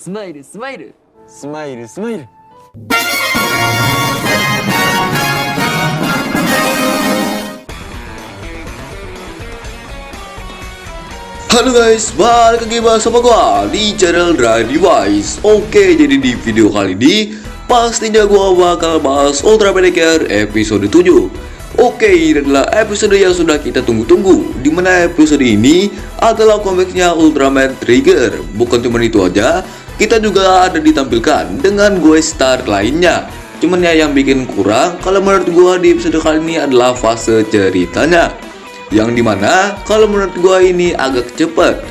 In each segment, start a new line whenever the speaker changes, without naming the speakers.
スマイルスマイル
スマイルスマイル。
Halo guys, balik lagi bersama gua di channel Dry Device. Oke, jadi di video kali ini pastinya gua bakal bahas Ultra Predator episode 7. Oke, ini adalah episode yang sudah kita tunggu-tunggu, dimana episode ini adalah komiknya Ultraman Trigger. Bukan cuma itu aja, kita juga ada ditampilkan dengan gue star lainnya. Cuman ya yang bikin kurang kalau menurut gua di episode kali ini adalah fase ceritanya, yang dimana kalau menurut gua ini agak cepet.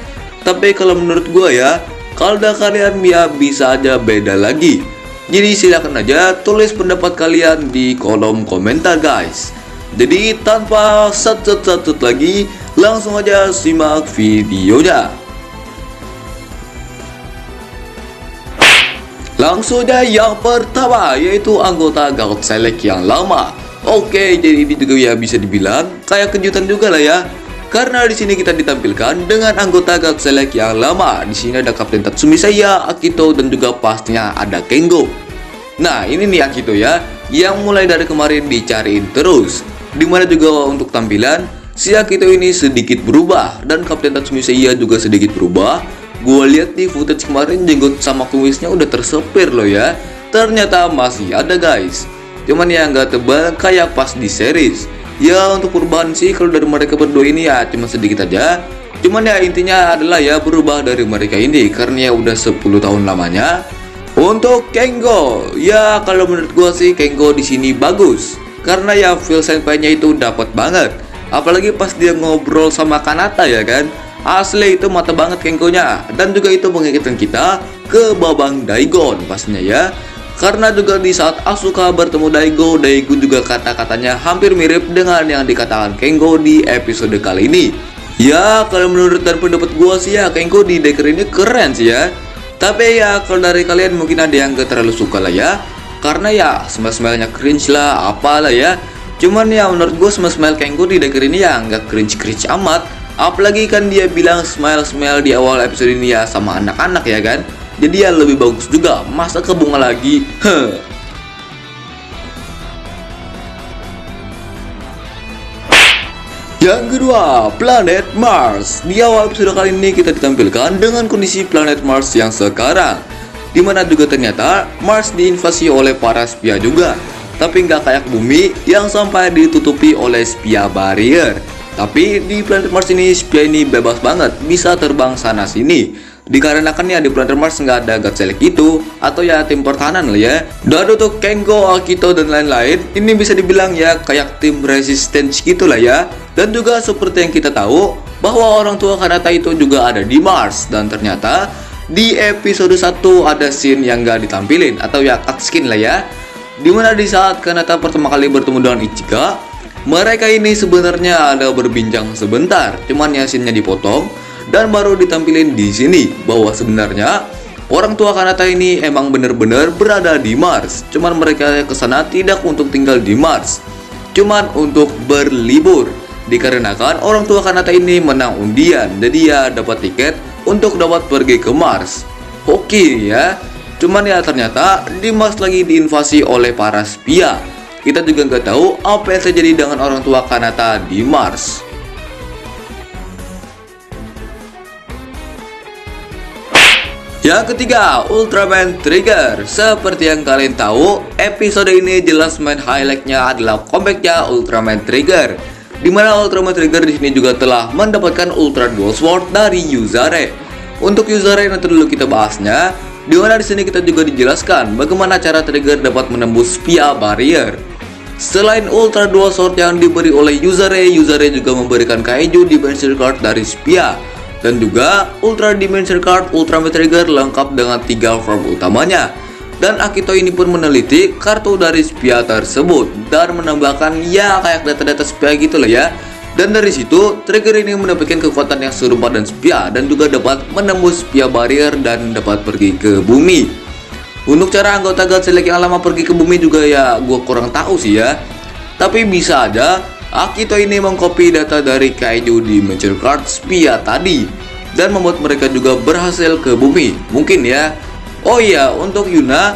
Tapi kalau menurut gua ya, kalau kalian ya bisa aja beda lagi. Jadi silakan aja tulis pendapat kalian di kolom komentar guys. Jadi tanpa sat lagi, langsung aja simak videonya. Langsung aja yang pertama, yaitu anggota God Select yang lama. Oke, jadi ini juga ya bisa dibilang kayak kejutan juga lah ya. Karena di sini kita ditampilkan dengan anggota God Select yang lama. Di sini ada Kapten Tatsumi Seiya, Akito, dan juga pastinya ada Kengo. Nah, ini nih Akito ya, yang mulai dari kemarin dicariin terus. Dimana juga untuk tampilan, si Akito ini sedikit berubah dan Kapten Tatsumi Seiya juga sedikit berubah. Gue lihat di footage kemarin jenggot sama kumisnya udah tersepir loh ya. Ternyata masih ada guys. Cuman ya nggak tebal kayak pas di series. Ya untuk perubahan sih kalau dari mereka berdua ini ya cuma sedikit aja. Cuman ya intinya adalah ya berubah dari mereka ini karena ya udah 10 tahun lamanya. Untuk Kengo, ya kalau menurut gua sih Kengo di sini bagus. Karena ya feel senpai-nya itu dapat banget. Apalagi pas dia ngobrol sama Kanata ya kan. Asli itu mata banget Kengo-nya. Dan juga itu mengingatkan kita ke Babang Daigon pastinya ya. Karena juga di saat Asuka bertemu Daigo juga kata-katanya hampir mirip dengan yang dikatakan Kengo di episode kali ini. Ya kalau menurut dan pendapat gua sih ya Kengo di Decker ini keren sih ya. Tapi ya kalau dari kalian mungkin ada yang gak terlalu suka lah ya. Karena ya smile-smile-nya cringe lah apalah ya. Cuman ya menurut gua smile Kengo di Decker ini ya nggak cringe amat. Apalagi kan dia bilang smile di awal episode ini ya sama anak-anak ya kan. Jadi ya lebih bagus juga, masa ke bunga lagi. Yang kedua, planet Mars. Di awal episode kali ini kita ditampilkan dengan kondisi planet Mars yang sekarang, dimana juga ternyata Mars diinvasi oleh para spia juga. Tapi nggak kayak bumi yang sampai ditutupi oleh spia barrier. Tapi di planet Mars ini spia ini bebas banget, bisa terbang sana sini. Dikarenakan ya di planet Mars nggak ada God Select gitu, atau ya tim pertahanan lah ya. Dan untuk Kengo, Akito, dan lain-lain, ini bisa dibilang ya kayak tim resistance gitu lah ya. Dan juga seperti yang kita tahu, bahwa orang tua Kanata itu juga ada di Mars. Dan ternyata di episode 1 ada scene yang nggak ditampilin, atau ya cutscene lah ya. Dimana di saat Kanata pertama kali bertemu dengan Ichigo, mereka ini sebenarnya ada berbincang sebentar, cuman ya scene-nya dipotong. Dan baru ditampilin di sini bahwa sebenarnya orang tua Kanata ini emang bener-bener berada di Mars. Cuman mereka kesana tidak untuk tinggal di Mars, cuman untuk berlibur. Dikarenakan orang tua Kanata ini menang undian, jadi ya dapat tiket untuk dapat pergi ke Mars. Oke ya. Cuman ya ternyata di Mars lagi diinvasi oleh para spia. Kita juga nggak tahu apa yang terjadi dengan orang tua Kanata di Mars. Yang ketiga, Ultraman Trigger. Seperti yang kalian tahu, episode ini jelas main highlightnya adalah comebacknya Ultraman Trigger. Dimana Ultraman Trigger di sini juga telah mendapatkan Ultra Dual Sword dari Yuzare. Untuk Yuzare nanti dulu kita bahasnya. Dimana di sini kita juga dijelaskan bagaimana cara Trigger dapat menembus spia barrier. Selain Ultra Dual Sword yang diberi oleh Yuzare juga memberikan Kaiju Dimension Card dari spia. Dan juga Ultra Dimension Card Ultraman Trigger lengkap dengan 3 form utamanya. Dan Akito ini pun meneliti kartu dari spia tersebut dan menambahkan ya kayak data-data spia gitu lah ya. Dan dari situ Trigger ini mendapatkan kekuatan yang serupa dan spia, dan juga dapat menembus spia barrier dan dapat pergi ke bumi. Untuk cara anggota God Select yang lama pergi ke bumi juga ya gue kurang tahu sih ya. Tapi bisa aja Akito ini mengcopy data dari Kaiju Dimension Card spia tadi dan membuat mereka juga berhasil ke bumi. Mungkin ya. Oh iya, untuk Yuna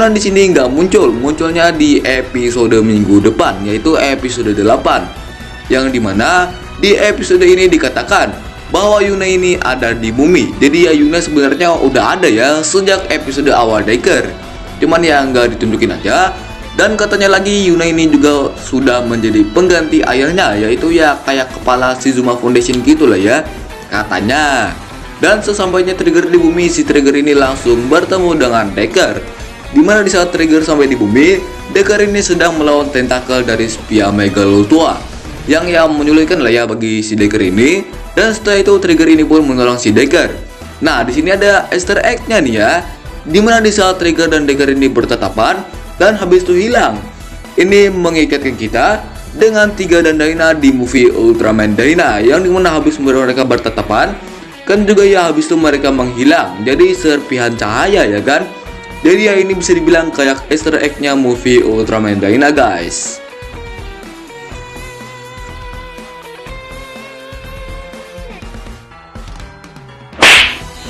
di sini nggak muncul, munculnya di episode minggu depan, yaitu episode 8. Yang dimana di episode ini dikatakan bahwa Yuna ini ada di bumi. Jadi ya Yuna sebenarnya udah ada ya sejak episode awal Decker. Cuman ya nggak ditunjukin aja. Dan katanya lagi Yuna ini juga sudah menjadi pengganti ayahnya, yaitu ya kayak kepala Shizuma Foundation gitu lah ya, katanya. Dan sesampainya Trigger di bumi, si Trigger ini langsung bertemu dengan Decker. Dimana di saat Trigger sampai di bumi, Decker ini sedang melawan tentakel dari Spia Megalozoa, yang menyulitkan lah ya bagi si Decker ini. Dan setelah itu Trigger ini pun menolong si Decker. Nah di sini ada Easter egg-nya nih ya, dimana di saat Trigger dan Decker ini bertatapan dan habis itu hilang. Ini mengikatkan kita dengan Tiga dan Dyna di movie Ultraman Dyna, yang dimana habis mereka bertatapan kan juga ya habis itu mereka menghilang jadi serpihan cahaya ya kan. Jadi ya ini bisa dibilang kayak Easter egg-nya movie Ultraman Dyna guys.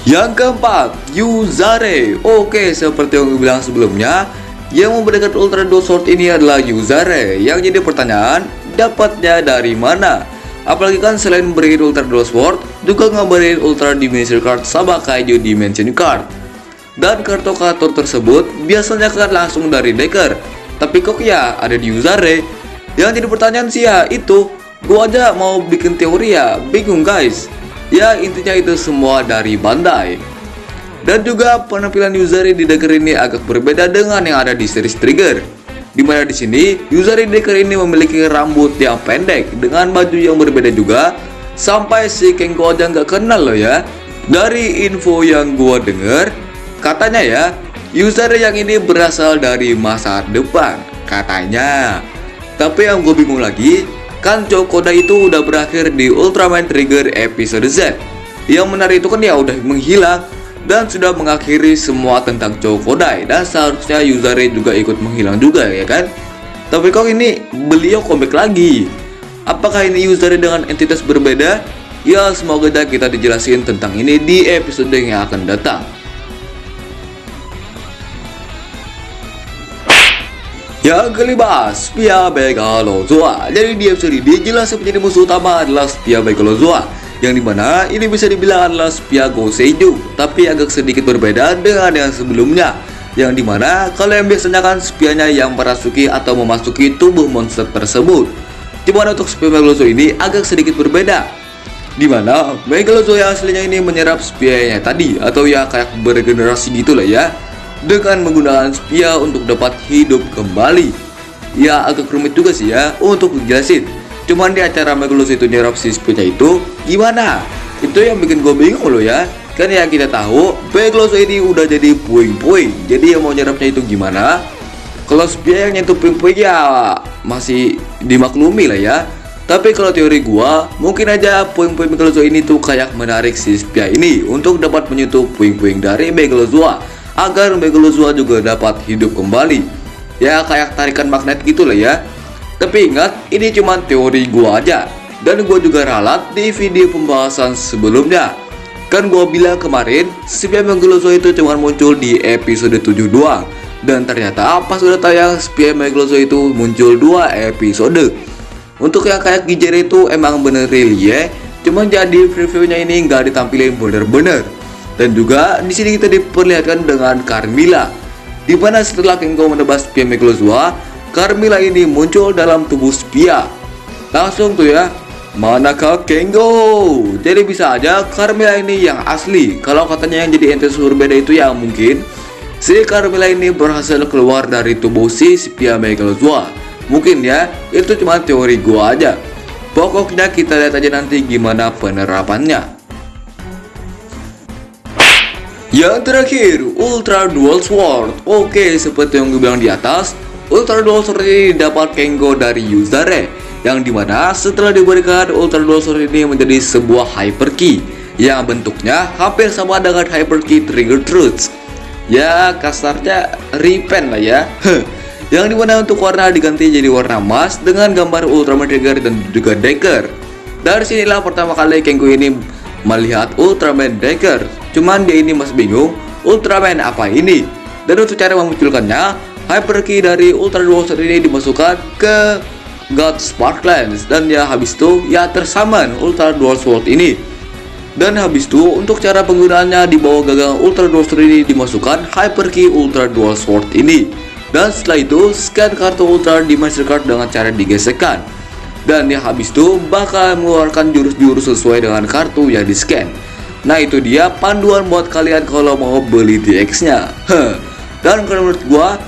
Yang keempat, Yuzare. Oke, seperti yang gue bilang sebelumnya, yang membedakan Ultra Dual Sword ini adalah Yuzare. Yang jadi pertanyaan, dapatnya dari mana? Apalagi kan selain beri Ultra Dual Sword, juga ngabarin Ultra Dimension Card sama Kaiju Dimension Card. Dan kartu-kartu tersebut biasanya kan langsung dari Decker, tapi kok ya ada di Yuzare? Yang jadi pertanyaan sih ya itu, gua aja mau bikin teori ya, bingung guys. Ya intinya itu semua dari Bandai. Dan juga penampilan Yuzare di Decker ini agak berbeda dengan yang ada di series Trigger. Dimana di sini Yuzare Decker ini memiliki rambut yang pendek dengan baju yang berbeda juga, sampai si Kengo aja nggak kenal loh ya. Dari info yang gua denger, katanya ya Yuzare yang ini berasal dari masa depan katanya. Tapi yang gue bingung lagi, kan Chokoda itu udah berakhir di Ultraman Trigger episode Z. Yang menarik itu kan ya udah menghilang dan sudah mengakhiri semua tentang Chokodai, dan seharusnya Yuzare juga ikut menghilang juga ya kan. Tapi kok ini beliau comeback lagi? Apakah ini Yuzare dengan entitas berbeda? Ya semoga kita dijelasin tentang ini di episode yang akan datang. Yang kelima, Spia Megalozoa. Jadi di episode ini jelas menjadi musuh utama adalah Spia Megalozoa, yang dimana ini bisa dibilang adalah Spia Goseiju, tapi agak sedikit berbeda dengan yang sebelumnya. Yang dimana kalau yang biasanya kan spianya yang merasuki atau memasuki tubuh monster tersebut. Dimana untuk Spia Megalozoa ini agak sedikit berbeda, dimana Megalozoa yang aslinya ini menyerap spianya tadi, atau ya kayak beregenerasi gitu lah ya, dengan menggunakan spia untuk dapat hidup kembali. Ya agak rumit juga sih ya untuk dijelasin. Cuman di acara Megalozoa itu nyerap si spia itu gimana? Itu yang bikin gue bingung loh ya. Kan ya kita tahu Megalozoa ini udah jadi puing-puing. Jadi yang mau nyerapnya itu gimana? Kalau spia yang nyentuh puing-puing ya masih dimaklumi lah ya. Tapi kalau teori gua, mungkin aja puing-puing Megalozoa ini tuh kayak menarik si spia ini untuk dapat menyentuh puing-puing dari Megalozoa, agar Megalozoa juga dapat hidup kembali. Ya kayak tarikan magnet gitu lah ya. Tapi ingat, ini cuma teori gua aja, dan gua juga ralat di video pembahasan sebelumnya. Kan gua bilang kemarin spia Megalozoa itu cuma muncul di episode 7 doang, dan ternyata pas udah tayang spia Megalozoa itu muncul 2 episode. Untuk yang kayak Gijere itu emang bener real ya, cuman jadi previewnya ini nggak ditampilin bener-bener. Dan juga di sini kita diperlihatkan dengan Carmilla, di mana setelah Kengo menebas spia Megalozoa, Carmilla ini muncul dalam tubuh spia. Langsung tuh ya, manakah Kengo? Jadi bisa aja Carmilla ini yang asli. Kalau katanya yang jadi entitas berbeda itu ya mungkin si Carmilla ini berhasil keluar dari tubuh si spia Megalozoa. Mungkin ya, itu cuma teori gua aja. Pokoknya kita lihat aja nanti gimana penerapannya. Yang terakhir, Ultra Dual Sword. Oke, seperti yang gue bilang di atas, Ultra Dual Sword ini dapat Kengo dari Yuzare, yang dimana setelah diberikan Ultra Dual Sword ini menjadi sebuah Hyper Key yang bentuknya hampir sama dengan Hyper Key Trigger Truth. Ya kasarnya repaint lah ya. Yang dimana untuk warna diganti jadi warna emas dengan gambar Ultraman Trigger dan juga Decker. Dari sinilah pertama kali Kengo ini melihat Ultraman Decker. Cuman dia ini masih bingung Ultraman apa ini. Dan untuk cara memunculkannya, Hyper Key dari Ultra Dual Sword ini dimasukkan ke God Sparklands, dan ya habis itu ya tersummon Ultra Dual Sword ini. Dan habis itu untuk cara penggunaannya, di bawah gagang Ultra Dual Sword ini dimasukkan Hyper Key Ultra Dual Sword ini. Dan setelah itu scan kartu Ultra Dimension Card dengan cara digesekkan. Dan ya habis itu bakal mengeluarkan jurus-jurus sesuai dengan kartu yang di scan. Nah itu dia panduan buat kalian kalau mau beli DX-nya. Dan kalau menurut gua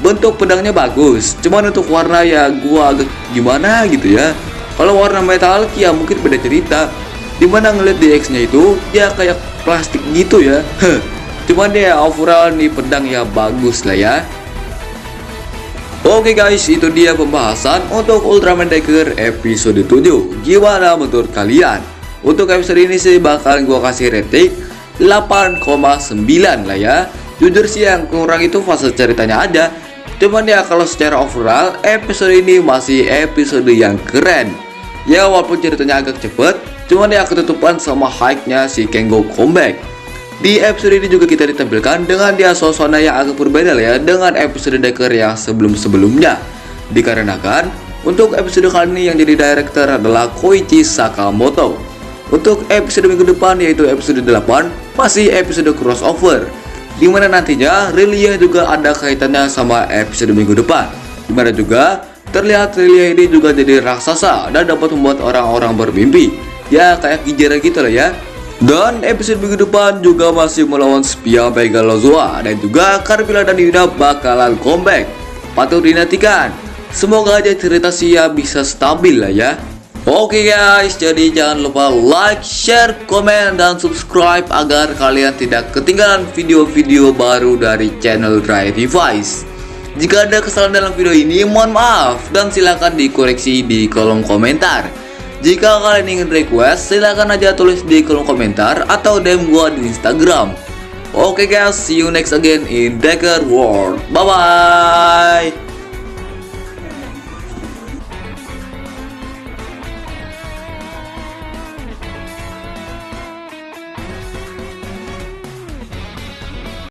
bentuk pedangnya bagus, cuman untuk warna ya gua agak gimana gitu ya. Kalau warna metalik ya mungkin beda cerita. Dimana ngeliat DX-nya itu ya kayak plastik gitu ya. Cuman dia overall nih pedang ya bagus lah ya. Oke guys, itu dia pembahasan untuk Ultraman Dagger episode 7. Gimana menurut kalian? Untuk episode ini sih bakalan gua kasih rating 8,9 lah ya. Jujur sih yang kurang itu fase ceritanya aja. Cuman ya kalau secara overall episode ini masih episode yang keren. Ya walaupun ceritanya agak cepet, cuman ya ketutupan sama hype-nya si Kengo comeback. Di episode ini juga kita ditampilkan dengan dia suasana yang agak berbeda lah ya dengan episode Dagger yang sebelum-sebelumnya. Dikarenakan untuk episode kali ini yang jadi director adalah Koichi Sakamoto. Untuk episode minggu depan yaitu episode 8 masih episode crossover, dimana nantinya Relia juga ada kaitannya sama episode minggu depan, dimana juga terlihat Relia ini juga jadi raksasa dan dapat membuat orang-orang bermimpi. Ya kayak Kijera gitu lah ya. Dan episode minggu depan juga masih melawan Spia Megalozoa, dan juga Carmilla dan Yuna bakalan comeback. Patut dinantikan. Semoga aja cerita Sia bisa stabil lah ya. Oke guys, jadi jangan lupa like, share, komen, dan subscribe agar kalian tidak ketinggalan video-video baru dari channel Dry Device. Jika ada kesalahan dalam video ini, mohon maaf dan silahkan dikoreksi di kolom komentar. Jika kalian ingin request, silahkan aja tulis di kolom komentar atau DM gua di Instagram. Oke guys, see you next again in Dagger World. Bye bye.